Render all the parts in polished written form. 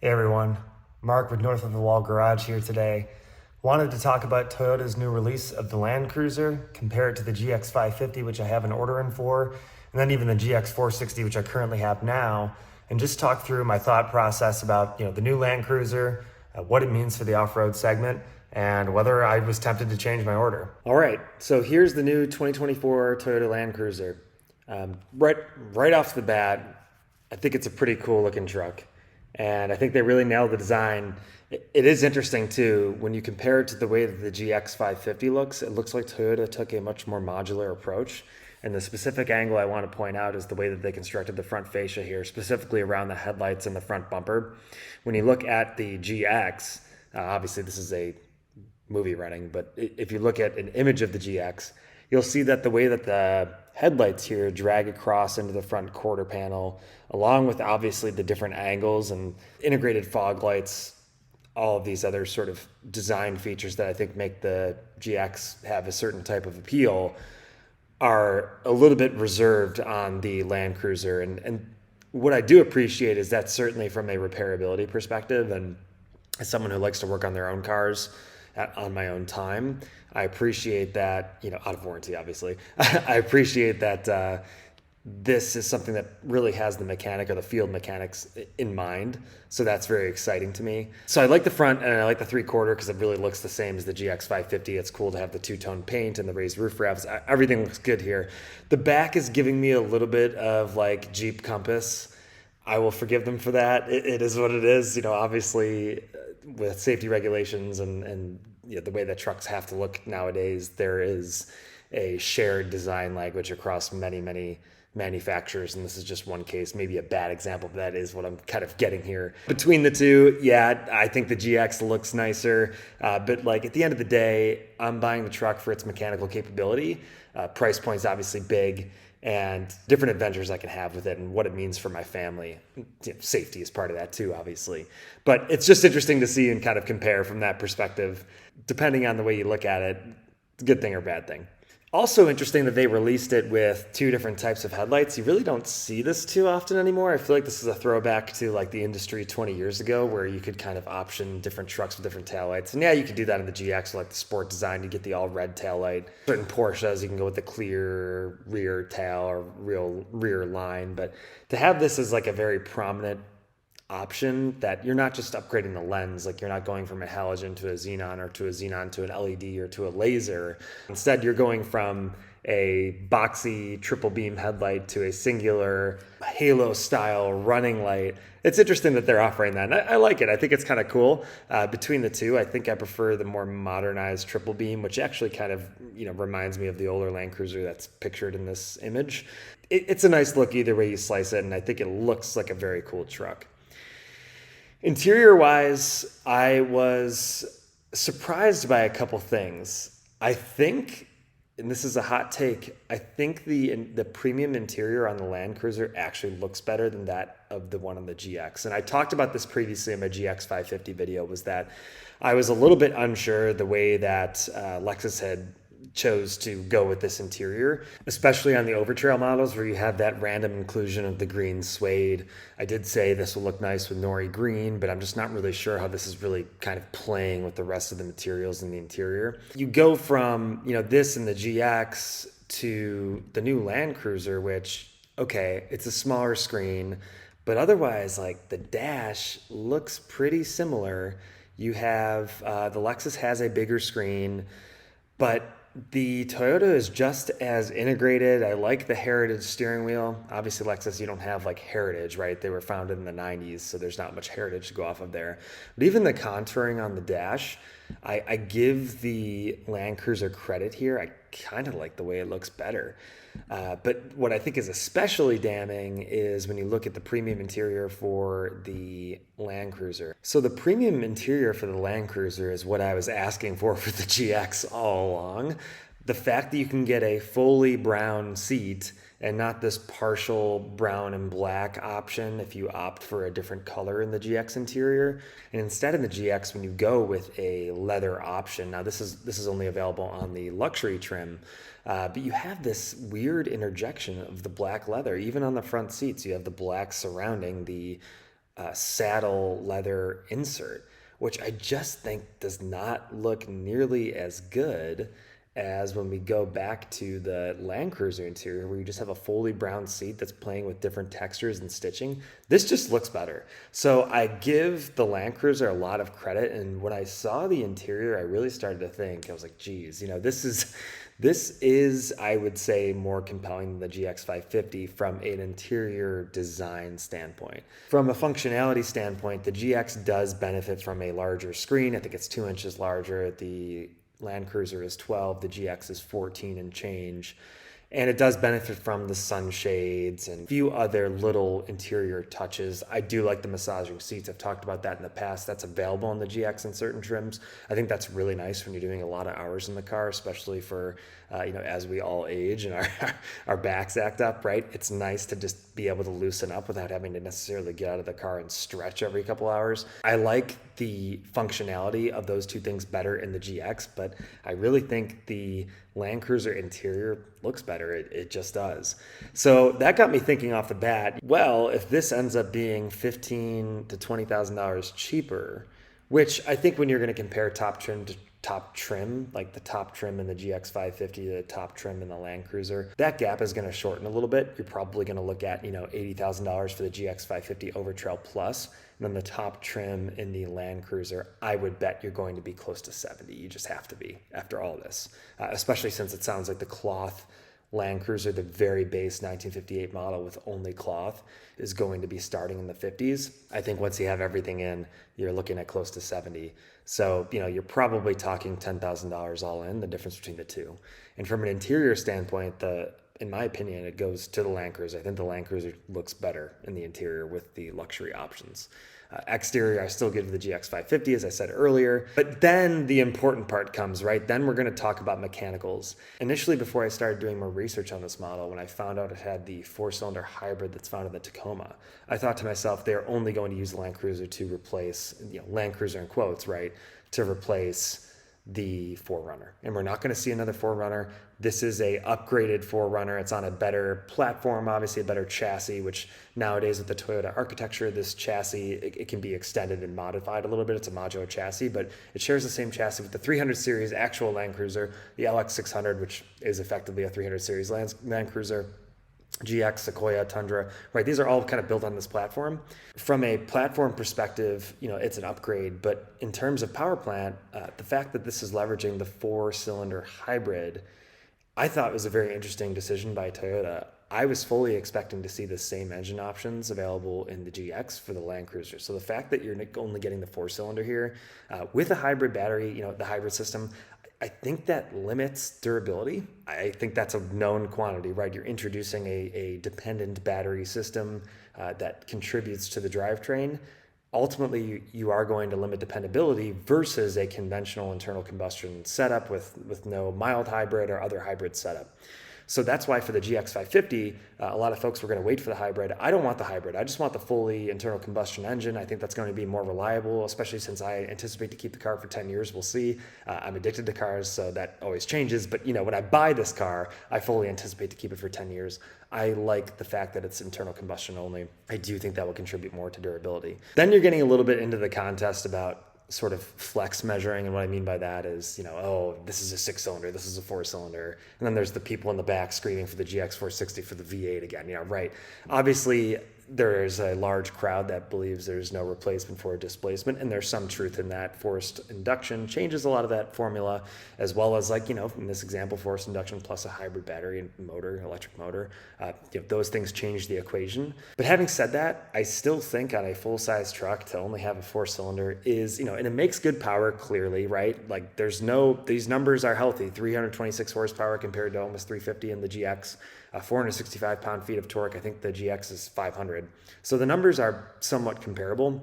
Hey everyone, Mark with North of the Wall Garage here today. Wanted to talk about Toyota's new release of the Land Cruiser, compare it to the GX550, which I have an order in for, and then even the GX460, which I currently have now, and just talk through my thought process about the new Land Cruiser, what it means for the off-road segment, and whether I was tempted to change my order. All right, so here's the new 2024 Toyota Land Cruiser. Right off the bat, I think it's a pretty cool looking truck. And I think they really nailed the design. It is interesting too, when you compare it to the way that the GX550 looks, it looks like Toyota took a much more modular approach. And the specific angle I want to point out is the way that they constructed the front fascia here, specifically around the headlights and the front bumper. When you look at the GX, obviously this is a movie running, but if you look at an image of the GX, you'll see that the way that the headlights here drag across into the front quarter panel, along with obviously the different angles and integrated fog lights, all of these other sort of design features that I think make the GX have a certain type of appeal, are a little bit reserved on the Land Cruiser. And what I do appreciate is that certainly from a repairability perspective, and as someone who likes to work on their own cars on my own time, I appreciate that, out of warranty, obviously. I appreciate that this is something that really has the mechanic or the field mechanics in mind. So that's very exciting to me. So I like the front and I like the 3/4 because it really looks the same as the GX550. It's cool to have the two-tone paint and the raised roof revs. Everything looks good here. The back is giving me a little bit of like Jeep Compass. I will forgive them for that. It is what it is. Obviously with safety regulations and the way that trucks have to look nowadays, there is a shared design language across many manufacturers, and this is just one case, maybe a bad example, but that is what I'm kind of getting here. Between the two, yeah, I think the GX looks nicer, but like at the end of the day, I'm buying the truck for its mechanical capability. Price point's obviously big, and different adventures I can have with it and what it means for my family. Safety is part of that too, obviously. But it's just interesting to see and kind of compare from that perspective, depending on the way you look at it, good thing or bad thing. Also interesting that they released it with two different types of headlights. You really don't see this too often anymore. I feel like this is a throwback to like the industry 20 years ago where you could kind of option different trucks with different taillights. And yeah, you could do that in the GX, like the sport design, you get the all red taillight. Certain Porsches, you can go with the clear rear tail or real rear line. But to have this as like a very prominent option, that you're not just upgrading the lens, like you're not going from a halogen to a xenon or to a xenon to an LED or to a laser. Instead, you're going from a boxy triple beam headlight to a singular halo style running light. It's interesting that they're offering that. And I like it. I think it's kind of cool. Between the two, I think I prefer the more modernized triple beam, which actually kind of reminds me of the older Land Cruiser that's pictured in this image. It's a nice look either way you slice it, and I think it looks like a very cool truck. Interior wise, I was surprised by a couple things. I think, and this is a hot take, I think the premium interior on the Land Cruiser actually looks better than that of the one on the GX. And I talked about this previously in my GX550 video, was that I was a little bit unsure the way that Lexus had chose to go with this interior, especially on the Overtrail models where you have that random inclusion of the green suede. I did say this will look nice with nori green, but I'm just not really sure how this is really kind of playing with the rest of the materials in the interior. You go from, this and the GX to the new Land Cruiser, which, okay, it's a smaller screen, but otherwise, like the dash looks pretty similar. You have, the Lexus has a bigger screen, but the Toyota is just as integrated. I like the heritage steering wheel. Obviously, Lexus, you don't have like heritage, right? They were founded in the 90s, so there's not much heritage to go off of there. But even the contouring on the dash, I give the Land Cruiser credit here. I kind of like the way it looks better. But what I think is especially damning is when you look at the premium interior for the Land Cruiser. So the premium interior for the Land Cruiser is what I was asking for the GX all along. The fact that you can get a fully brown seat and not this partial brown and black option if you opt for a different color in the GX interior. And instead in the GX, when you go with a leather option, now this is only available on the luxury trim, but you have this weird interjection of the black leather. Even on the front seats, you have the black surrounding the saddle leather insert, which I just think does not look nearly as good as when we go back to the Land Cruiser interior, where you just have a fully brown seat that's playing with different textures and stitching. This just looks better. So I give the Land Cruiser a lot of credit, and when I saw the interior, I really started to think, I was like, geez, this is, I would say, more compelling than the GX550 from an interior design standpoint. From a functionality standpoint, the GX does benefit from a larger screen. I think it's 2 inches larger. The Land Cruiser is 12, the GX is 14 and change. And it does benefit from the sunshades and a few other little interior touches. I do like the massaging seats. I've talked about that in the past. That's available on the GX in certain trims. I think that's really nice when you're doing a lot of hours in the car, especially for, as we all age and our backs act up, right? It's nice to just be able to loosen up without having to necessarily get out of the car and stretch every couple hours. I like the functionality of those two things better in the GX, but I really think the Land Cruiser interior looks better. It just does. So that got me thinking off the bat, well, if this ends up being $15,000 to $20,000 cheaper, which I think when you're going to compare top trim to top trim, like the top trim in the GX550 to the top trim in the Land Cruiser, that gap is going to shorten a little bit. You're probably going to look at, $80,000 for the GX550 Over Trail Plus. And then the top trim in the Land Cruiser, I would bet you're going to be close to 70. You just have to be after all this, especially since it sounds like the cloth Land Cruiser, the very base 1958 model with only cloth, is going to be starting in the 50s. I think once you have everything in, you're looking at close to 70. So, you're probably talking $10,000 all in, the difference between the two. And from an interior standpoint, in my opinion, it goes to the Land Cruiser. I think the Land Cruiser looks better in the interior with the luxury options. Exterior, I still give the GX550, as I said earlier. But then the important part comes, right? Then we're going to talk about mechanicals. Initially, before I started doing more research on this model, when I found out it had the 4-cylinder hybrid that's found in the Tacoma, I thought to myself, they're only going to use the Land Cruiser to replace, Land Cruiser in quotes, right? To replace the 4Runner. And we're not going to see another 4Runner. This is a upgraded 4Runner. It's on a better platform, obviously a better chassis, which nowadays with the Toyota architecture, this chassis, it can be extended and modified a little bit. It's a modular chassis, but it shares the same chassis with the 300 series actual Land Cruiser, the LX600, which is effectively a 300 series Land Cruiser, GX, Sequoia, Tundra, right? These are all kind of built on this platform. From a platform perspective, it's an upgrade, but in terms of power plant, the fact that this is leveraging the 4-cylinder hybrid, I thought was a very interesting decision by Toyota. I was fully expecting to see the same engine options available in the GX for the Land Cruiser. So the fact that you're only getting the 4-cylinder here with a hybrid battery, the hybrid system, I think that limits durability. I think that's a known quantity, right? You're introducing a dependent battery system that contributes to the drivetrain. Ultimately, you are going to limit dependability versus a conventional internal combustion setup with no mild hybrid or other hybrid setup. So that's why for the GX550, a lot of folks were going to wait for the hybrid. I don't want the hybrid. I just want the fully internal combustion engine. I think that's going to be more reliable, especially since I anticipate to keep the car for 10 years. We'll see. I'm addicted to cars, so that always changes. But when I buy this car, I fully anticipate to keep it for 10 years. I like the fact that it's internal combustion only. I do think that will contribute more to durability. Then you're getting a little bit into the contest about sort of flex measuring, and what I mean by that is, this is a 6-cylinder, this is a 4-cylinder, and then there's the people in the back screaming for the GX460 for the V8 again. Right. Obviously, there's a large crowd that believes there's no replacement for displacement, and there's some truth in that. Forced induction changes a lot of that formula, as well as in this example, forced induction plus a hybrid battery and motor, electric motor. Those things change the equation. But having said that, I still think on a full-size truck to only have a 4-cylinder is, and it makes good power clearly, right? These numbers are healthy, 326 horsepower compared to almost 350 in the GX. 465 pound-feet of torque. I think the GX is 500. So the numbers are somewhat comparable.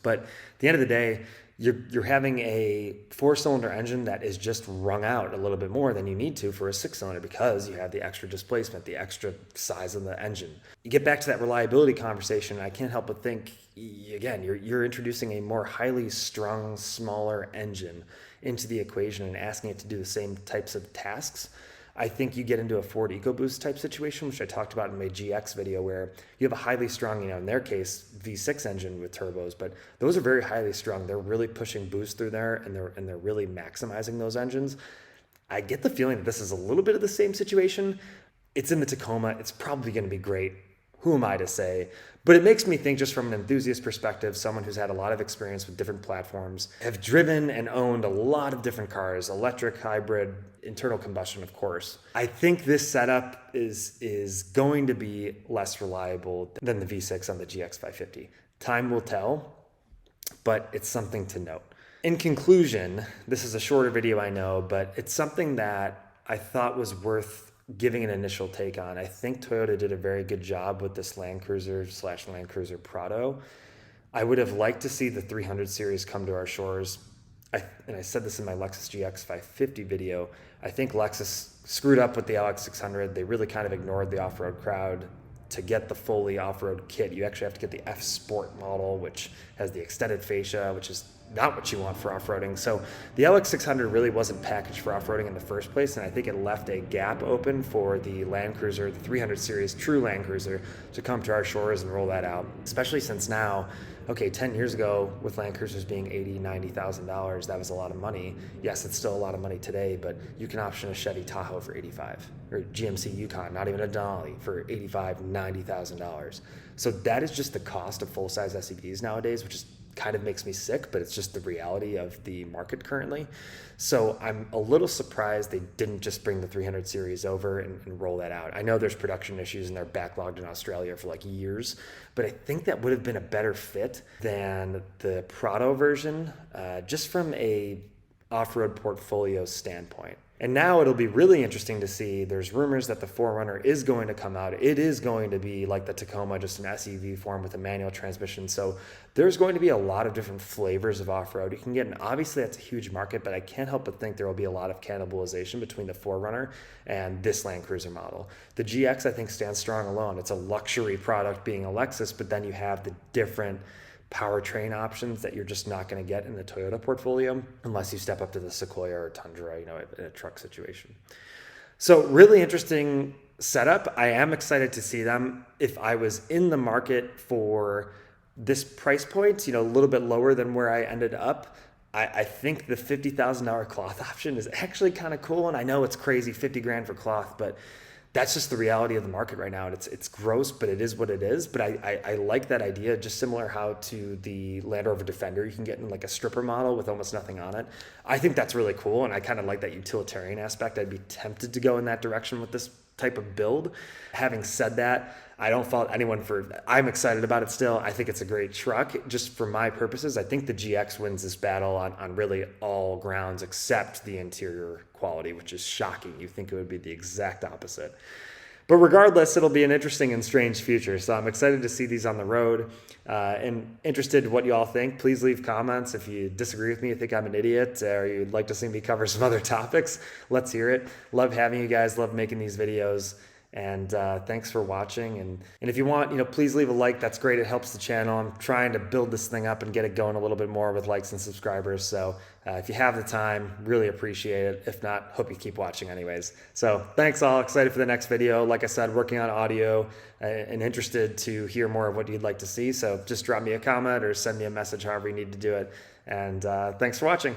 But at the end of the day, you're having a 4-cylinder engine that is just wrung out a little bit more than you need to for a 6-cylinder because you have the extra displacement, the extra size of the engine. You get back to that reliability conversation, and I can't help but think, again, you're introducing a more highly strung, smaller engine into the equation and asking it to do the same types of tasks. I think you get into a Ford EcoBoost type situation, which I talked about in my GX video, where you have a highly strung, in their case, V6 engine with turbos, but those are very highly strung. They're really pushing boost through there, and they're really maximizing those engines. I get the feeling that this is a little bit of the same situation. It's in the Tacoma. It's probably going to be great. Who am I to say? But it makes me think, just from an enthusiast perspective, someone who's had a lot of experience with different platforms, have driven and owned a lot of different cars, electric, hybrid, internal combustion, of course. I think this setup is going to be less reliable than the V6 on the GX550. Time will tell, but it's something to note. In conclusion, this is a shorter video, I know, but it's something that I thought was worth giving an initial take on. I think Toyota did a very good job with this Land Cruiser/Land Cruiser Prado. I would have liked to see the 300 series come to our shores. And I said this in my Lexus GX550 video. I think Lexus screwed up with the LX600. They really kind of ignored the off-road crowd. To get the fully off-road kit, you actually have to get the F Sport model, which has the extended fascia, which is not what you want for off-roading. So the LX600 really wasn't packaged for off-roading in the first place, and I think it left a gap open for the Land Cruiser, the 300 series true Land Cruiser, to come to our shores and roll that out. Especially since now, okay, 10 years ago, with Land Cruisers being $80,000, $90,000, that was a lot of money. Yes, it's still a lot of money today, but you can option a Chevy Tahoe for $85,000, or GMC Yukon, not even a Denali, for $85,000, $90,000. So that is just the cost of full-size SUVs nowadays, which is kind of makes me sick, but it's just the reality of the market currently. So I'm a little surprised they didn't just bring the 300 series over and roll that out. I know there's production issues and they're backlogged in Australia for like years, but I think that would have been a better fit than the Prado version, just from a off-road portfolio standpoint. And now it'll be really interesting to see. There's rumors that the 4Runner is going to come out. It is going to be like the Tacoma, just an SUV form with a manual transmission. So there's going to be a lot of different flavors of off-road you can get. And obviously that's a huge market, but I can't help but think there will be a lot of cannibalization between the 4Runner and this Land Cruiser model. The GX, I think, stands strong alone. It's a luxury product being a Lexus, but then you have the different powertrain options that you're just not going to get in the Toyota portfolio unless you step up to the Sequoia or Tundra, in a truck situation. So really interesting setup. I am excited to see them. If I was in the market for this price point, a little bit lower than where I ended up, I think the $50,000 cloth option is actually kind of cool. And I know it's crazy, 50 grand for cloth, but that's just the reality of the market right now. It's gross, but it is what it is. But I like that idea, just similar how to the Land Rover Defender, you can get in like a stripper model with almost nothing on it. I think that's really cool, and I kind of like that utilitarian aspect. I'd be tempted to go in that direction with this type of build. Having said that, I don't fault anyone I'm excited about it still. I think it's a great truck. Just for my purposes, I think the GX wins this battle on really all grounds except the interior quality, which is shocking. You think it would be the exact opposite. But regardless, it'll be an interesting and strange future. So I'm excited to see these on the road, and interested in what you all think. Please leave comments. If you disagree with me, you think I'm an idiot, or you'd like to see me cover some other topics, let's hear it. Love having you guys, love making these videos. And thanks for watching. And if you want, please leave a like. That's great. It helps the channel. I'm trying to build this thing up and get it going a little bit more with likes and subscribers. So if you have the time, really appreciate it. If not, hope you keep watching anyways. So thanks all. Excited for the next video. Like I said, working on audio and interested to hear more of what you'd like to see. So just drop me a comment or send me a message, however you need to do it. And thanks for watching.